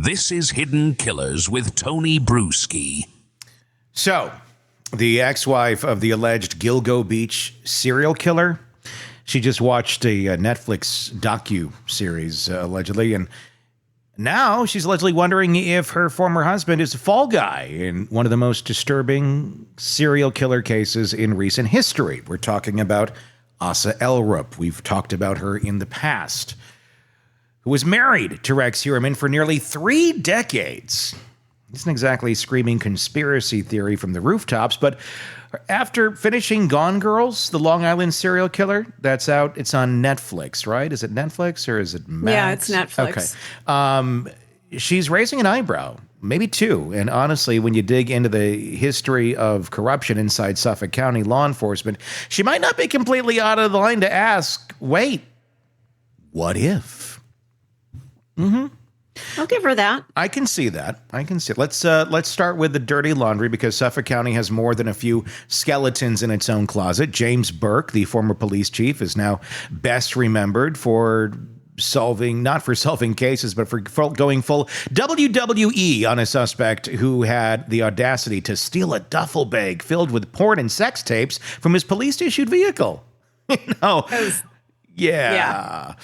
This is Hidden Killers with Tony Bruschi. So, the ex-wife of the alleged Gilgo Beach serial killer, she just watched a Netflix docu-series, allegedly, and now she's allegedly wondering if her former husband is a fall guy in one of the most disturbing serial killer cases in recent history. We're talking about Asa Ellerup. We've talked about her in the past, who was married to Rex Heuermann for nearly 3 decades. Isn't exactly screaming conspiracy theory from the rooftops, but after finishing Gone Girls, the Long Island serial killer, that's out. It's on Netflix, right? Is it Netflix or is it Max? Yeah, it's Netflix. Okay. She's raising an eyebrow, maybe 2. And honestly, when you dig into the history of corruption inside Suffolk County law enforcement, she might not be completely out of the line to ask, wait, what if? I'll give her that. I can see that. Let's start with the dirty laundry, because Suffolk County has more than a few skeletons in its own closet. James Burke, the former police chief, is now best remembered for not for solving cases, but for going full WWE on a suspect who had the audacity to steal a duffel bag filled with porn and sex tapes from his police-issued vehicle. Yeah.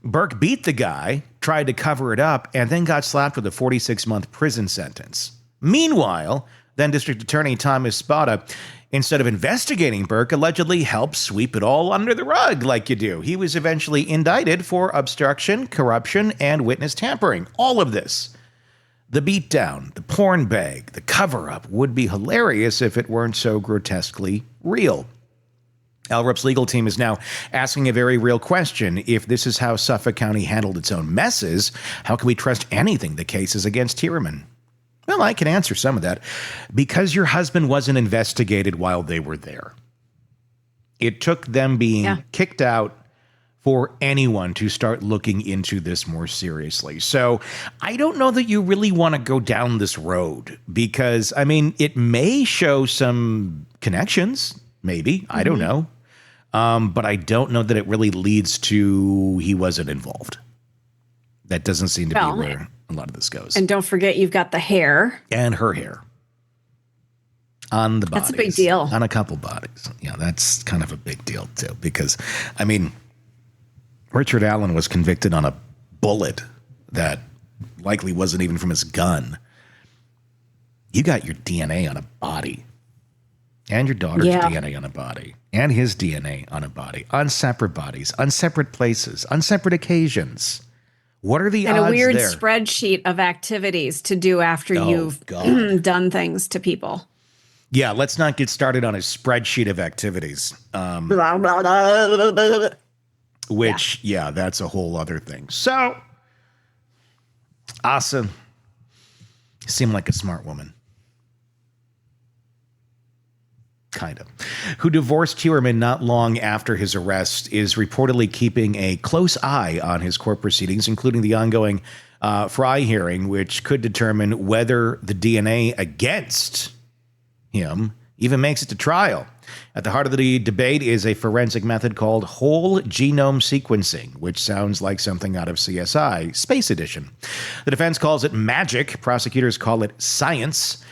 Burke beat the guy, tried to cover it up, and then got slapped with a 46-month prison sentence. Meanwhile, then District Attorney Thomas Spota, instead of investigating Burke, allegedly helped sweep it all under the rug like you do. He was eventually indicted for obstruction, corruption, and witness tampering. All of this. The beatdown, the porn bag, the cover-up would be hilarious if it weren't so grotesquely real. Ellerup's legal team is now asking a very real question. If this is how Suffolk County handled its own messes, how can we trust anything the case is against Heuermann? Well, I can answer some of that. Because your husband wasn't investigated while they were there. It took them being kicked out for anyone to start looking into this more seriously. So I don't know that you really want to go down this road, because, I mean, it may show some connections. Maybe. I don't know. But I don't know that it really leads to he wasn't involved. That doesn't seem to be where a lot of this goes. And don't forget, you've got the hair. And her hair. On the bodies. That's a big deal. On a couple bodies. Yeah, that's kind of a big deal, too. Because, I mean, Richard Allen was convicted on a bullet that likely wasn't even from his gun. You got your DNA on a body. And your daughter's DNA on a body. And his DNA on a body. On separate bodies. On separate places. On separate occasions. What are the odds there? And a weird spreadsheet of activities to do after you've done things to people. Yeah, let's not get started on a spreadsheet of activities. Which, that's a whole other thing. So, Asa seemed like a smart woman. Kind of, who divorced Heuermann not long after his arrest, is reportedly keeping a close eye on his court proceedings, including the ongoing Fry hearing, which could determine whether the DNA against him even makes it to trial. At the heart of the debate is a forensic method called whole genome sequencing, which sounds like something out of CSI, Space Edition. The defense calls it magic. Prosecutors call it science.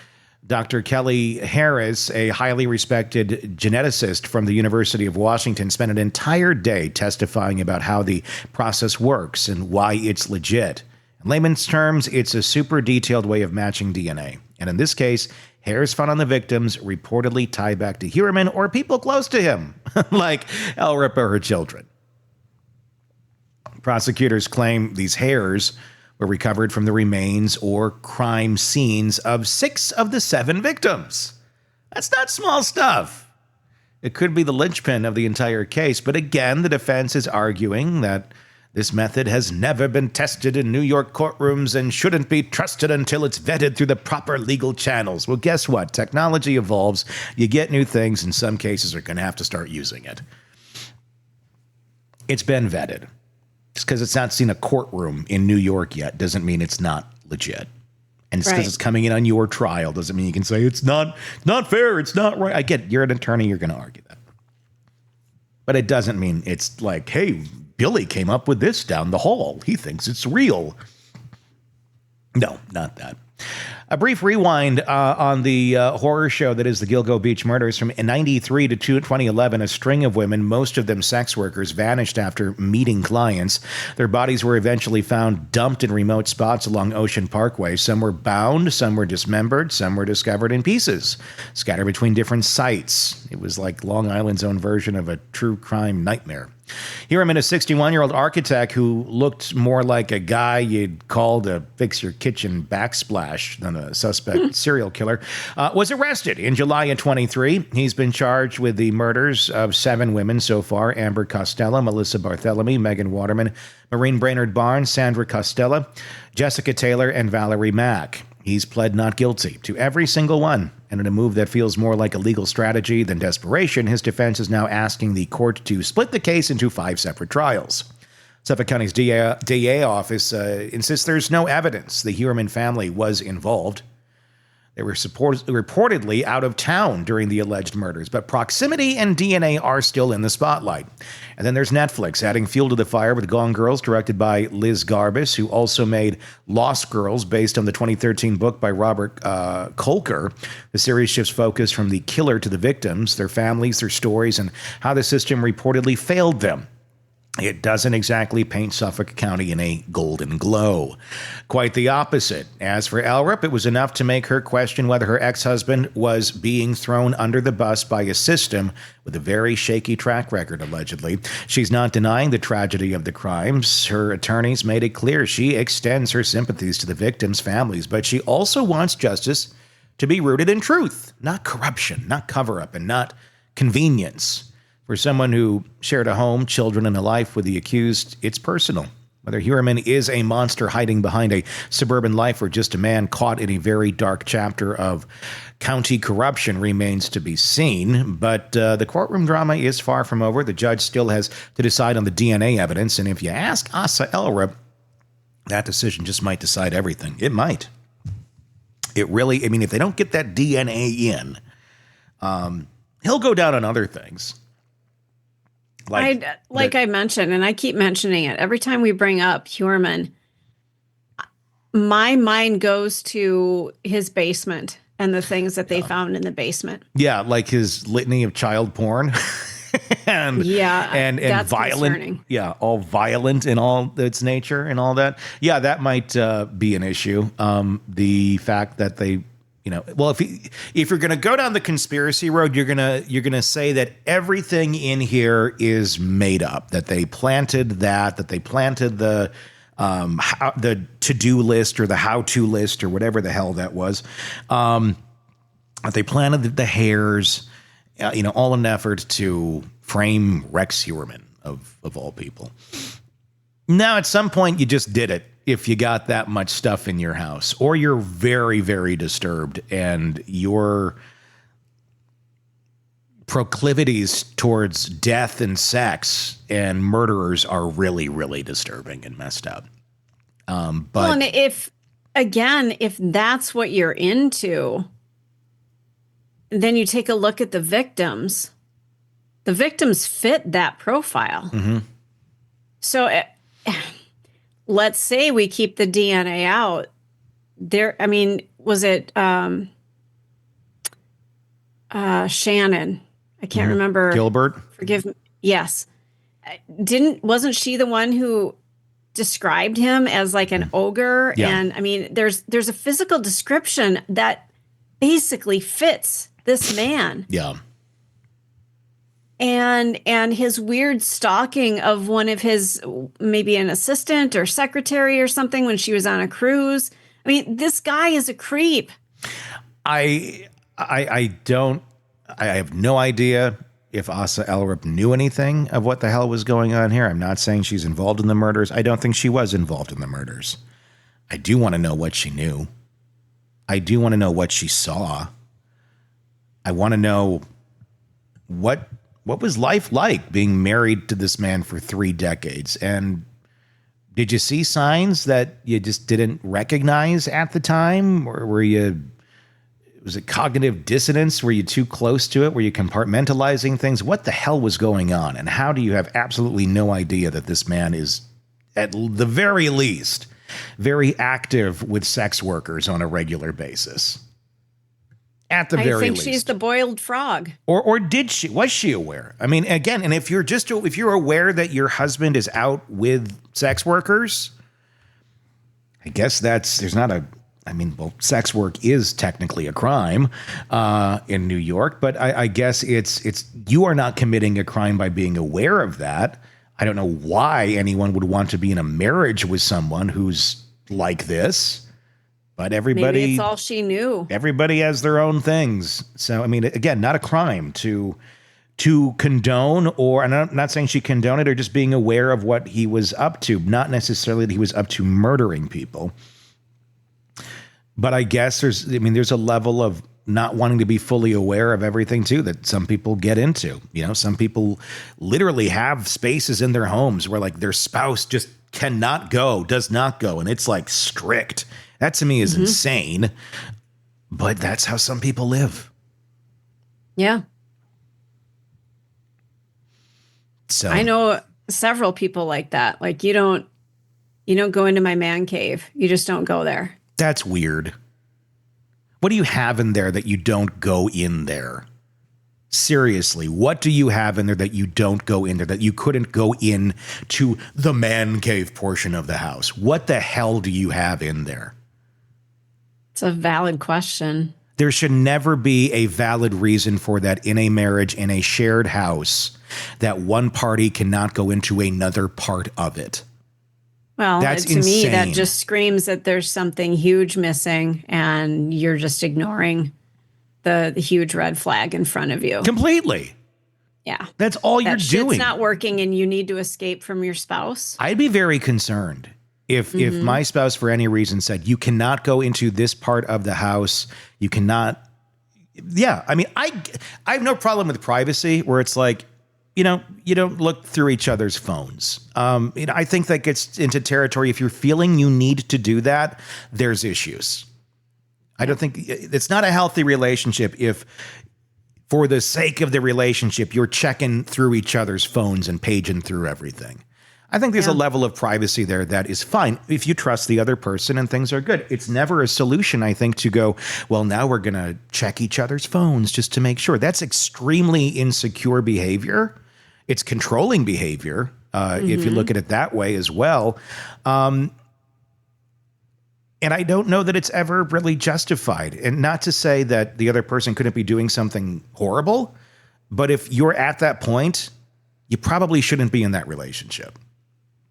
Dr. Kelly Harris, a highly respected geneticist from the University of Washington, spent an entire day testifying about how the process works and why it's legit. In layman's terms, it's a super detailed way of matching DNA. And in this case, hairs found on the victims reportedly tie back to Heuermann or people close to him, like Ellerup or her children. Prosecutors claim these hairs were recovered from the remains or crime scenes of 6 of the 7 victims. That's not small stuff. It could be the linchpin of the entire case, but again, the defense is arguing that this method has never been tested in New York courtrooms and shouldn't be trusted until it's vetted through the proper legal channels. Well, guess what? Technology evolves. You get new things, and some cases are going to have to start using it. It's been vetted. Just because it's not seen a courtroom in New York yet doesn't mean it's not legit. And just because it's coming in on your trial doesn't mean you can say it's not fair, it's not right. I get it. You're an attorney, you're going to argue that. But it doesn't mean it's like, hey, Billy came up with this down the hall. He thinks it's real. No, not that. A brief rewind on the horror show that is the Gilgo Beach murders. From 93 to 2011, a string of women, most of them sex workers, vanished after meeting clients. Their bodies were eventually found dumped in remote spots along Ocean Parkway. Some were bound, some were dismembered, some were discovered in pieces, scattered between different sites. It was like Long Island's own version of a true crime nightmare. Heuermann, a 61-year-old architect who looked more like a guy you'd call to fix your kitchen backsplash than a suspect serial killer, was arrested in July of 23. He's been charged with the murders of 7 women so far: Amber Costello, Melissa Barthelemy, Megan Waterman, Maureen Brainerd Barnes, Sandra Costello, Jessica Taylor, and Valerie Mack. He's pled not guilty to every single one. And in a move that feels more like a legal strategy than desperation, his defense is now asking the court to split the case into 5 separate trials. Suffolk County's DA office insists there's no evidence the Heuermann family was involved. They were reportedly out of town during the alleged murders, but proximity and DNA are still in the spotlight. And then there's Netflix, adding fuel to the fire with Gone Girls, directed by Liz Garbus, who also made Lost Girls, based on the 2013 book by Robert Kolker. The series shifts focus from the killer to the victims, their families, their stories, and how the system reportedly failed them. It doesn't exactly paint Suffolk County in a golden glow. Quite the opposite. As for Ellerup, it was enough to make her question whether her ex-husband was being thrown under the bus by a system with a very shaky track record, allegedly. She's not denying the tragedy of the crimes. Her attorneys made it clear she extends her sympathies to the victims' families, but she also wants justice to be rooted in truth, not corruption, not cover-up, and not convenience. For someone who shared a home, children, and a life with the accused, it's personal. Whether Heuermann is a monster hiding behind a suburban life or just a man caught in a very dark chapter of county corruption remains to be seen. But the courtroom drama is far from over. The judge still has to decide on the DNA evidence. And if you ask Asa Ellerup, that decision just might decide everything. It might. It really, I mean, if they don't get that DNA in, he'll go down on other things. I mentioned, and I keep mentioning it, every time we bring up Heuermann, my mind goes to his basement and the things that they found in the basement. Yeah, like his litany of child porn. and violent. Concerning. Yeah, all violent in all its nature and all that. Yeah, that might be an issue. The fact that they, well, if you're going to go down the conspiracy road, you're gonna say that everything in here is made up. That they planted that they planted the to-do list or the how-to list or whatever the hell that was. That they planted the hairs, all in an effort to frame Rex Heuermann of all people. Now, at some point, you just did it. If you got that much stuff in your house, or you're very, very disturbed and your proclivities towards death and sex and murderers are really, really disturbing and messed up. And if that's what you're into, then you take a look at the victims. The victims fit that profile. Mm-hmm. So let's say we keep the DNA out. Was it Shannon? I can't remember. Gilbert? Forgive me. Yes. Wasn't she the one who described him as like an ogre? Yeah. And there's a physical description that basically fits this man. Yeah. And his weird stalking of one of his, maybe an assistant or secretary or something when she was on a cruise. This guy is a creep. I have no idea if Asa Ellerup knew anything of what the hell was going on here. I'm not saying she's involved in the murders. I don't think she was involved in the murders. I do want to know what she knew. I do want to know what she saw. I want to know what was life like being married to this man for 3 decades? And did you see signs that you just didn't recognize at the time? Or was it cognitive dissonance? Were you too close to it? Were you compartmentalizing things? What the hell was going on? And how do you have absolutely no idea that this man is, at the very least, very active with sex workers on a regular basis. At the very least. I think she's the boiled frog. Or was she aware? I mean, again, and if you're aware that your husband is out with sex workers, I guess sex work is technically a crime in New York, but I guess it's you are not committing a crime by being aware of that. I don't know why anyone would want to be in a marriage with someone who's like this. But everybody, maybe it's all she knew. Everybody has their own things. So, I mean, again, not a crime to condone, or and I'm not saying she condoned it, or just being aware of what he was up to. Not necessarily that he was up to murdering people. But I guess there's a level of not wanting to be fully aware of everything too that some people get into. You know, some people literally have spaces in their homes where like their spouse just does not go, and it's like strict. That to me is insane, but that's how some people live. Yeah. So I know several people like that. Like you don't go into my man cave. You just don't go there. That's weird. What do you have in there that you don't go in there? Seriously, what do you have in there that you don't go in there, that you couldn't go in to the man cave portion of the house? What the hell do you have in there? It's a valid question. There should never be a valid reason for that in a marriage, in a shared house, that one party cannot go into another part of it. Well, that's to me, insane. that just screams that there's something huge missing and you're just ignoring the huge red flag in front of you. Completely. Yeah. That's all you're doing. It's not working and you need to escape from your spouse. I'd be very concerned if my spouse, for any reason, said, you cannot go into this part of the house. You cannot. Yeah. I mean, I have no problem with privacy where it's like, you don't look through each other's phones. I think that gets into territory. If you're feeling you need to do that, there's issues. I don't think it's not a healthy relationship if, for the sake of the relationship, you're checking through each other's phones and paging through everything. I think there's a level of privacy there that is fine if you trust the other person and things are good. It's never a solution, I think, to go, well, now we're going to check each other's phones just to make sure. That's extremely insecure behavior. It's controlling behavior, if you look at it that way as well. And I don't know that it's ever really justified. And not to say that the other person couldn't be doing something horrible, but if you're at that point, you probably shouldn't be in that relationship.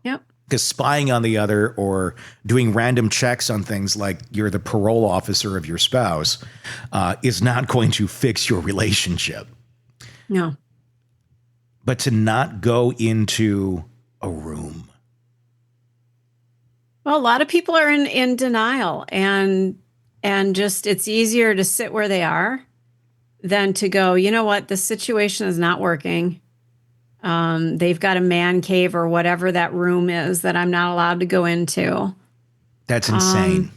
Yep. Because spying on the other or doing random checks on things like you're the parole officer of your spouse is not going to fix your relationship. No. But to not go into a room. Well, a lot of people are in denial and just it's easier to sit where they are than to go, you know what, this situation is not working. They've got a man cave or whatever that room is that I'm not allowed to go into. That's insane.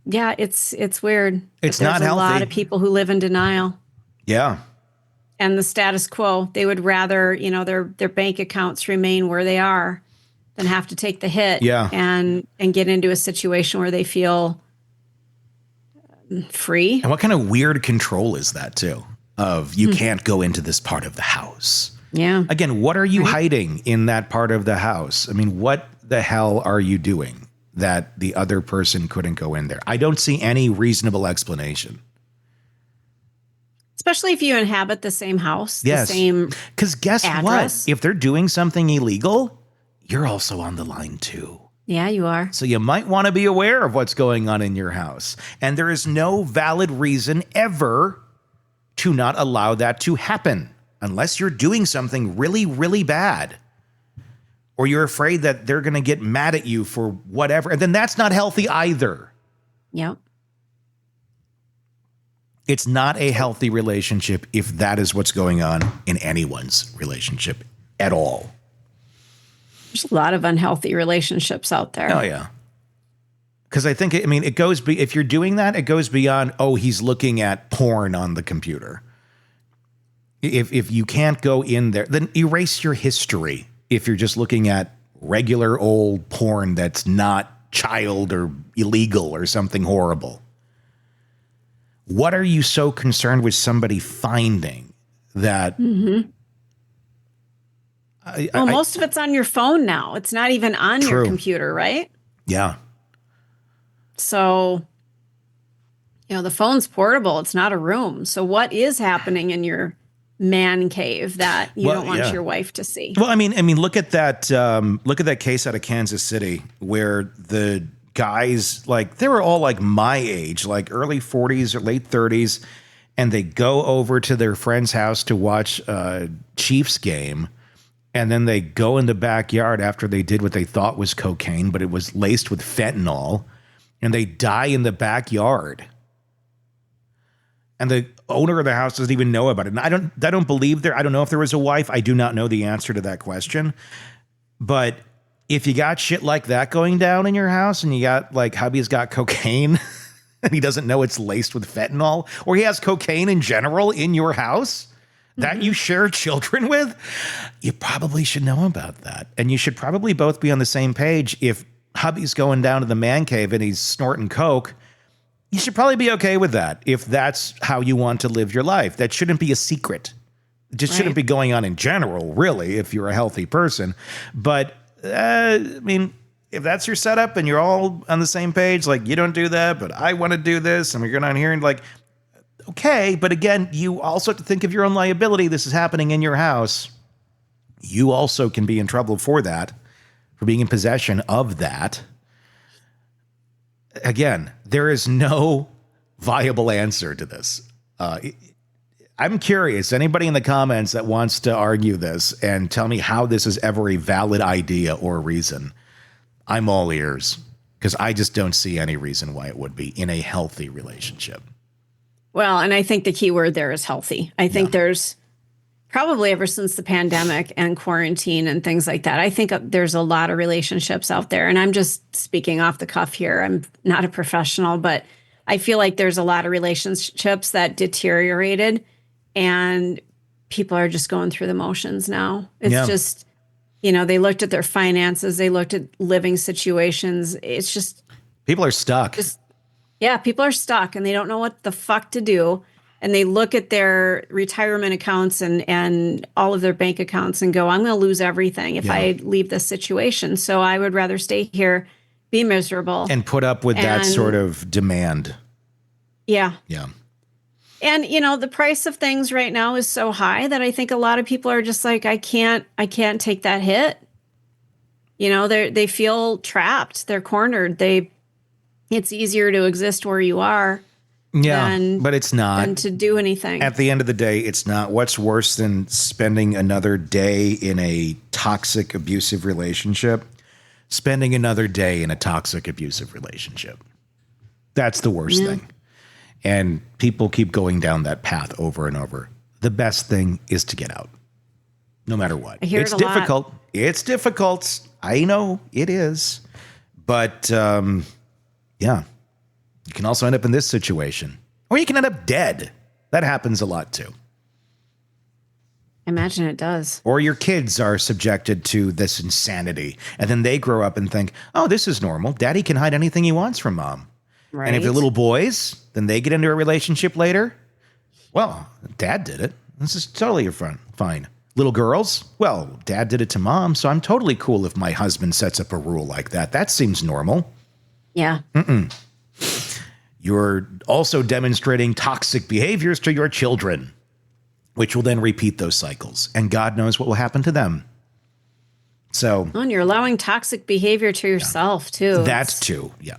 Yeah, it's weird. It's not healthy. There's a lot of people who live in denial. Yeah. And the status quo, they would rather, their bank accounts remain where they are than have to take the hit and get into a situation where they feel free. And what kind of weird control is that too? Of you can't go into this part of the house. Yeah. Again, what are you hiding in that part of the house? I mean, what the hell are you doing that the other person couldn't go in there? I don't see any reasonable explanation. Especially if you inhabit the same house, yes. the same Because guess address. What? If they're doing something illegal, you're also on the line too. Yeah, you are. So you might want to be aware of what's going on in your house. And there is no valid reason ever to not allow that to happen unless you're doing something really, really bad. Or you're afraid that they're going to get mad at you for whatever. And then that's not healthy either. Yep. It's not a healthy relationship if that is what's going on in anyone's relationship at all. There's a lot of unhealthy relationships out there. Oh, yeah. Because I think, it goes, if you're doing that, it goes beyond, he's looking at porn on the computer. If you can't go in there, then erase your history if you're just looking at regular old porn that's not child or illegal or something horrible. What are you so concerned with somebody finding that? Most of it's on your phone now. It's not even on your computer, right? Yeah. So, the phone's portable. It's not a room. So what is happening in your man cave that you don't want your wife to see? Well, I mean, look at that case out of Kansas City where the guys, like, they were all like my age, like early 40s or late 30s, and they go over to their friend's house to watch a Chiefs game. And then they go in the backyard after they did what they thought was cocaine, but it was laced with fentanyl, and they die in the backyard. And the owner of the house doesn't even know about it. And I don't believe I don't know if there was a wife. I do not know the answer to that question. But if you got shit like that going down in your house, and you got, like, hubby's got cocaine and he doesn't know it's laced with fentanyl, or he has cocaine in general in your house that you share children with, you probably should know about that. And you should probably both be on the same page. If hubby's going down to the man cave and he's snorting coke, you should probably be okay with that if that's how you want to live your life. That shouldn't be a secret. It just shouldn't be going on in general, really, if you're a healthy person. But, I mean, if that's your setup and you're all on the same page, like, you don't do that, but I want to do this, and we're going on here and, like, okay, but again, you also have to think of your own liability. This is happening in your house. You also can be in trouble for that, for being in possession of that. Again, there is no viable answer to this. I'm curious, anybody in the comments that wants to argue this and tell me how this is ever a valid idea or reason, I'm all ears, because I just don't see any reason why it would be in a healthy relationship. Well, and I think the key word there is healthy. I think there's probably, ever since the pandemic and quarantine and things like that, I think there's a lot of relationships out there. And I'm just speaking off the cuff here. I'm not a professional, but I feel like there's a lot of relationships that deteriorated, and people are just going through the motions now. It's just, they looked at their finances. They looked at living situations. It's just, people are stuck. People are stuck and they don't know what the fuck to do. And they look at their retirement accounts and all of their bank accounts and go, I'm going to lose everything if I leave this situation. So I would rather stay here, be miserable. And put up with that sort of demand. Yeah. Yeah. And, the price of things right now is so high that I think a lot of people are just like, I can't take that hit. They feel trapped. They're cornered. It's easier to exist where you are. Yeah, but it's not. Than to do anything. At the end of the day, it's not. What's worse than spending another day in a toxic, abusive relationship? Spending another day in a toxic, abusive relationship. That's the worst thing. And people keep going down that path over and over. The best thing is to get out. No matter what. I hear it's it a difficult. lot. It's difficult. I know it is. But, yeah. You can also end up in this situation. Or you can end up dead. That happens a lot too. I imagine it does. Or your kids are subjected to this insanity. And then they grow up and think, oh, this is normal. Daddy can hide anything he wants from mom. Right. And if they're little boys, then they get into a relationship later. Well, dad did it. This is totally fine. Little girls, well, dad did it to mom, so I'm totally cool if my husband sets up a rule like that. That seems normal. Yeah. You're also demonstrating toxic behaviors to your children, which will then repeat those cycles. And God knows what will happen to them. So. Oh, and you're allowing toxic behavior to yourself, too. That, too, yeah.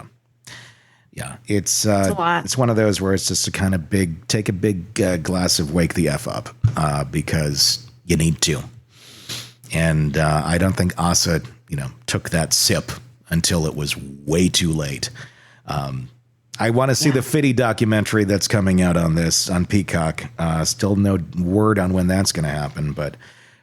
Yeah, it's a lot. It's one of those where it's just a kind of take a big glass of wake the F up because you need to. And I don't think Asa, took that sip until it was way too late. I want to see the Fitty documentary that's coming out on this on Peacock. Still no word on when that's going to happen, but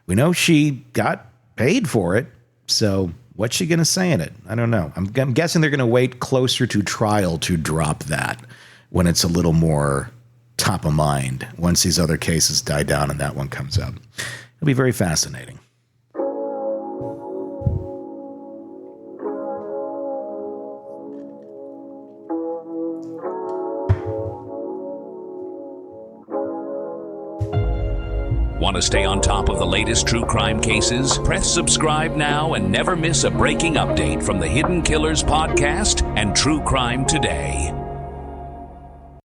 we know she got paid for it. So what's she going to say in it? I don't know. I'm guessing they're going to wait closer to trial to drop that when it's a little more top of mind once these other cases die down and that one comes up. It'll be very fascinating. Want to stay on top of the latest true crime cases? Press subscribe now and never miss a breaking update from the Hidden Killers podcast and True Crime Today.